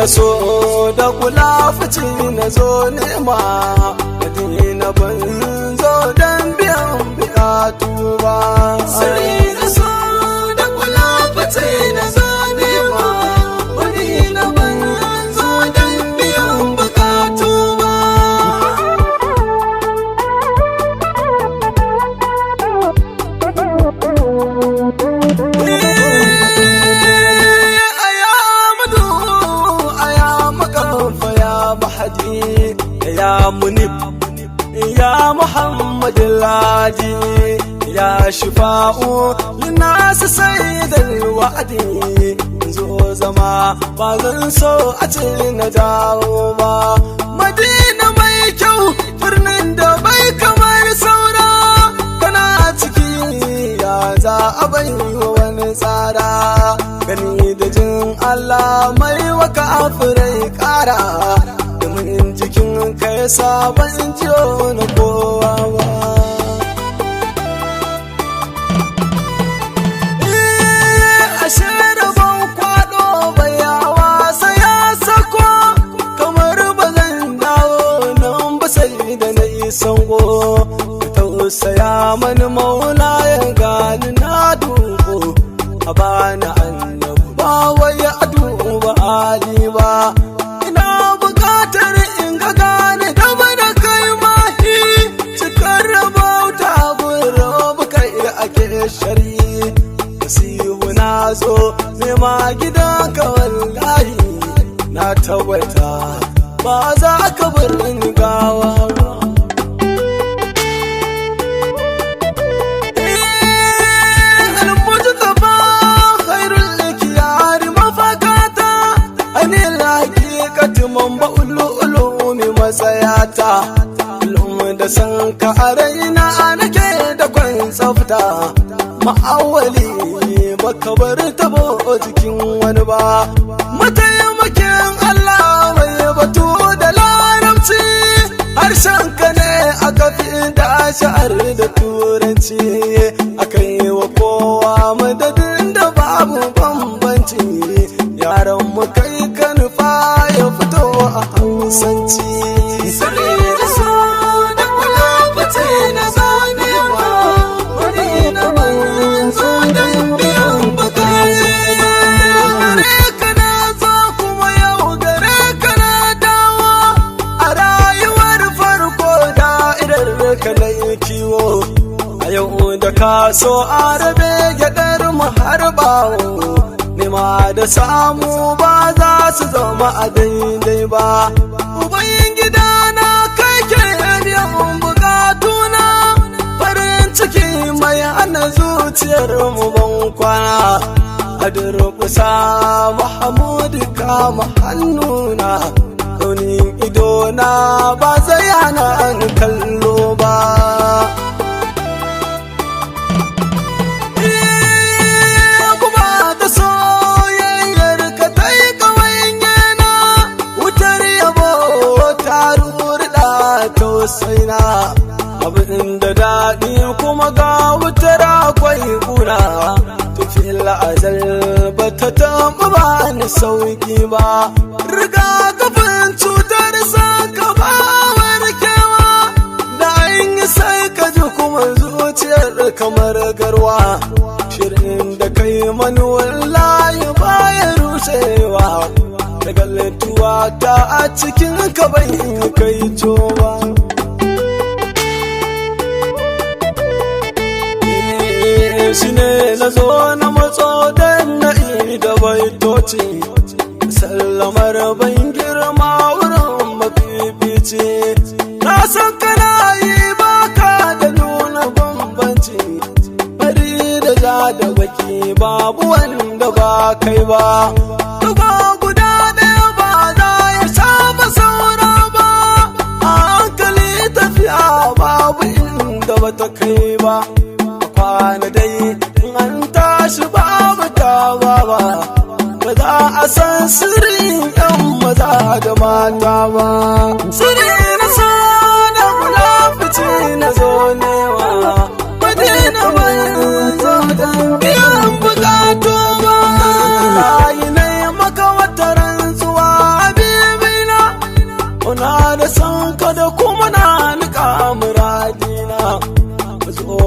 na so da kula fice na zo nema, Madina ban zo don biyan bukatu ba. Sirri na so da kula fice na zo nema, Madina ban zo don biyan bukatu ba. Ya Munib, ya Muhammad Ladi, ya Shifa'u linnasu sayyidal wa'adi. Zo zama ba zan so a ce na dawo ba. Madina mai kyau, birnin da bai kamar saura, kana ciki ya za a bai wani tsara. Gani da jin Allah mai waka afirai kara, domin jikin ka ya saban jiyo na kowa ba. Ashe rabon kwado bai hawa sai ya sako, kamar ba zan dawo nan ba sai da na yi sango. Tausaya mani maula ya gani na dubo, a bani annabu ba wai a duba hali ba. Shari nasihu na zo nema gida ka wallahi, na tabbata ba za ka bar ni gawa ba. Al-Mujtaba khairul ikhyari mafakata, anil haqiqati manba'ul ulumi matsayata. Da san ka a raina nake da kwan tsafta, ma'awali baka bar tabo jikin wani ba. Mataimakin Allah mai batu da larabci, harshen ka ne aka fi da sha'ar da turanci. Aka yi wa kowa madadin da babu bambanci, yaran mu kai ka nufa ya fito a hausanci. Ka so arabe gyaɗar mu har bawo, nema da samu ba za su zama a daidai ba. Uban gida na kai ke biyan bukatuna, farin ciki mai hana zuciyar mu ban kwana. A durƙusa Mahamudu kama hannuna, launin idona ba zai hana ni kallo ba. Saina abin da daɗi kuma ga wutar akwai kuna, tafiyar azal ba ta taɓa ba ni sauki ba. Riga kafin cutar saka ba warkewa, da an yi sai ka ji kuma zuciyar kamar garwa. Shirin da kai mani wallahi baya rushewa, daga lantuwa ta a cikin ka bai kai ba. Shi ne na zo na matso don na da baitoci, sallamar ban girma wurin mafifici. Na san kana yi baka da nuna bambanci, bari da ja da baki babu wanda ba kai ba. Duba guda ɗaya ba za ya saba saura ba, a hankali tafiya babu inda ba ta kai ba. Kwana dai an tashi babu tawa ba, ba za a san sirrin yan maza da mata ba. Sirri na so da kula fice na zo nema, Madina ban zo don biyan bukatu ba. Rayu ne maka wata rantsuwa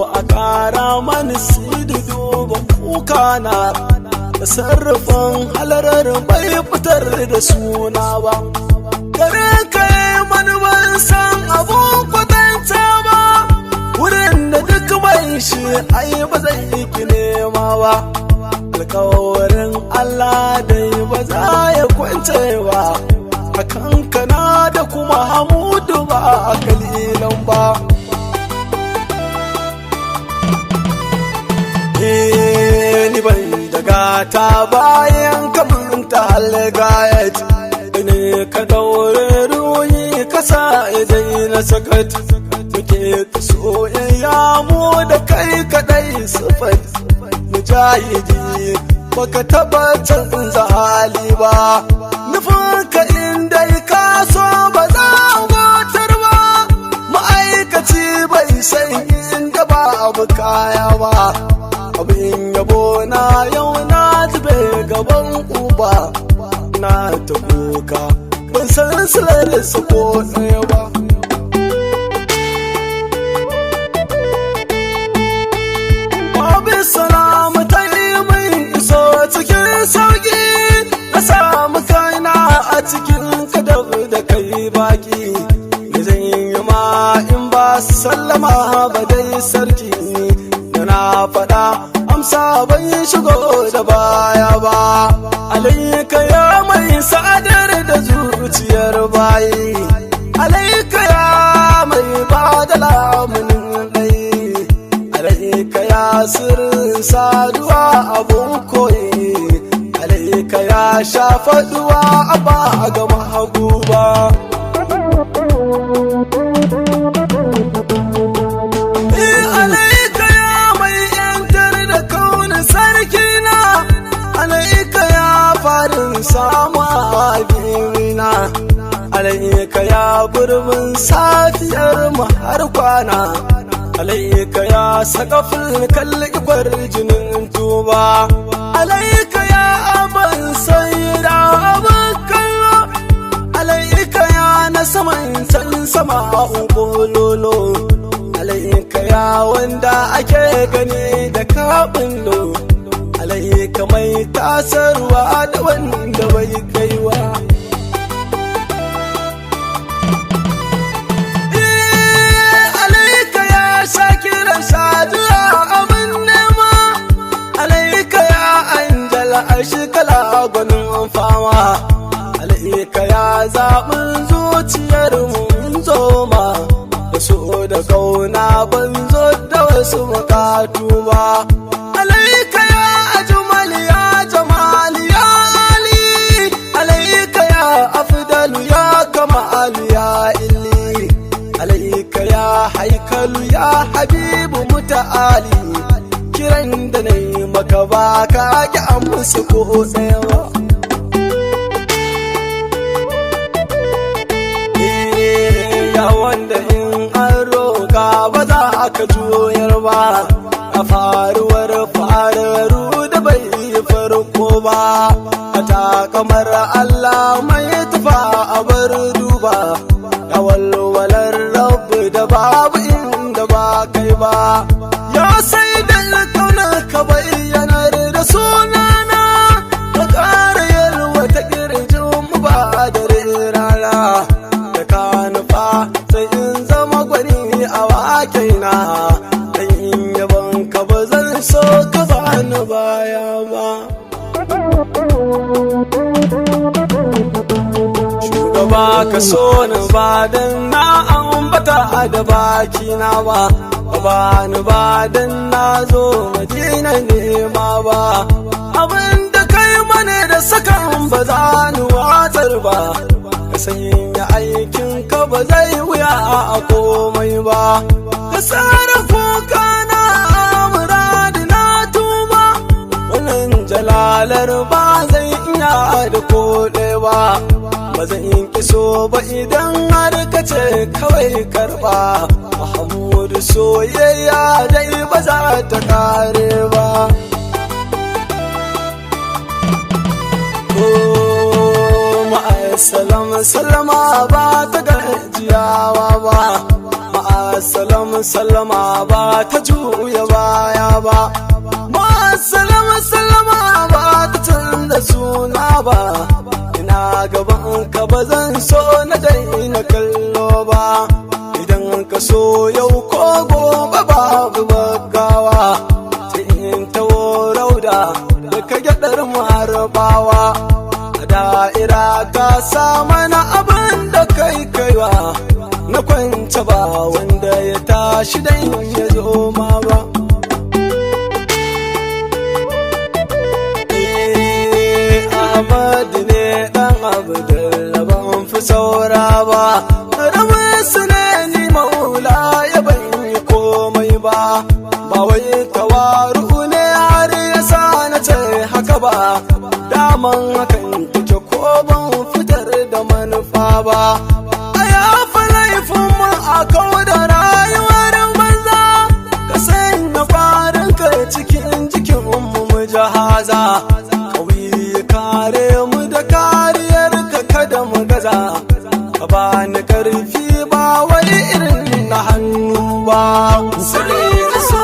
a ƙara mani sidi duba kuka na da sarrafin halarar bai fitar da suna ba gare kai mani ban san abun kwatanta ba wurin da duk bai shi ai ba zai ki nema ba alkawarin Allah dai ba za ya kwance ba a kankana da kuma hamudu ba a kalilan ba ni bai daga ta bayan kamanta halgayat ne ka daure ruhi kasa idai na sakat muke soyayya mu da kai kadai sifat mujahidi baka taba canza hali ba nufin ka inda ka so ba za a gotar ba ma'aikaci bai san inda ba abu kaya ba abin yabo na yau na zube gaban uba na ta kuka ban san silar su ko tsaye ba salamu ta yi min iso cikin sauki na samu kaina a cikin kadar da kai baki me zan yi ma in ba sallama ba dai sarki da na faɗa amsa ban shigo da baya ba alaika ya mai sadar da zuciyar bayi alaika ya mai ba da lamunin ɗai alaika ya sirrin saduwa abun koyi alaika ya shafa duwa a ba ga mahagu ba alaika ya mai yantar da kaunin sarkina alaika ya farin samu abinina alaika ya gurbin safiyar mu har kwana alaika ya sakafin kalli jinin tuba alaika ya abin sayida abin kallo alaika ya na saman can sama ukulolo alaika ya wanda ake gani da kaɓullo alaika mai tasarwa da wanda bai kaiwa saduwa abin nema alaika ya anjala a shekala gwanin fama alaika ya zaɓin zuciyar mun zoma da so da kauna ban zo da wasu bukatu ba alaika ya ajmali ya jamali ya ali alaika ya afdalu ya kamalu ya illi alaika ya haikalu ya habibu muta'ali kiran da na yi maka ba ka ki amsa ko tsayawa ya wanda in an roƙa ba za ka juyar ba a faruwar fararu da bai farko ba a takamar Allah mai tufa a bar duba ya walwalar rabu da babu inda ba kai ba ya sai da kaunar ka bayyanar da sunana ka ƙara yalwa ta ƙirjin mu ba da rana da ka nufa sai in zama gwani a wakaina dan in yaban ka ba zan so ka bani baya ba shugaba ka so ni ba dan na ambata da bakina ba ni ba dan na zo madina nema ba abinda kai mane da sakan ba za ni watsar ba ka sanya aikin ka ba zai wuya a komai ba ka sarrafa kana muradi na tuba wannan jalalar ba zai iya da koɗe ba ba zan kiso ba idan har ka ce kawai karba Mahmudu soyayya dai ba za ta kare ba ma'asalam sallama ba ta gajiyawa ba salam sallama ba ta juya baya ba, ma salam sallama ba ta canza suna ba, ina gaban ka ba zan so na daina kallo ba, idan ka so yau ko gobe babu bagawa, sai in tawo rauda da ka gyaɗar marabawa, a da'ira ta sa mana abin da kai kaiwa, na kwanta ba wanda ya tashi dan ya zo ma ba. Ahmadu ne dan Abdullah ban fi saura ba, raminsu ne ni maula ya ban yi komai ba, ba wai tawaru ne har ya sa na ce haka ba, daman hakan take ko ban fitar da manufa ba. A kawo da rayuwar banza, ka sanya farin kai cikin jikin mu jahaza, kauyi kare mu da kariyar ka kada mu gaza, ka bani karfi ba wai irin na hannu ba. Sai da so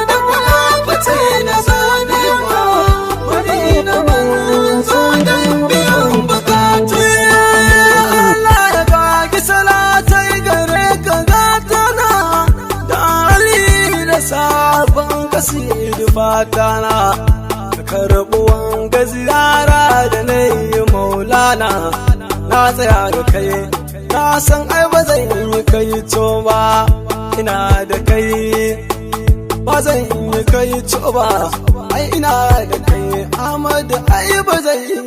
da kula bace na zane ba, wani na manzo dan biyan bukatu. Allah ya kaki salatai gare ka gatana, da Ali da sabon kasidu fatana, ka karɓi wanga ziyara da na yi maulana, na tsaya da kai na san ai ba zan yi kai to ba, ina da kai ba zan yi kai to ba, ai ina da kai Ahmadu ai ba zan yi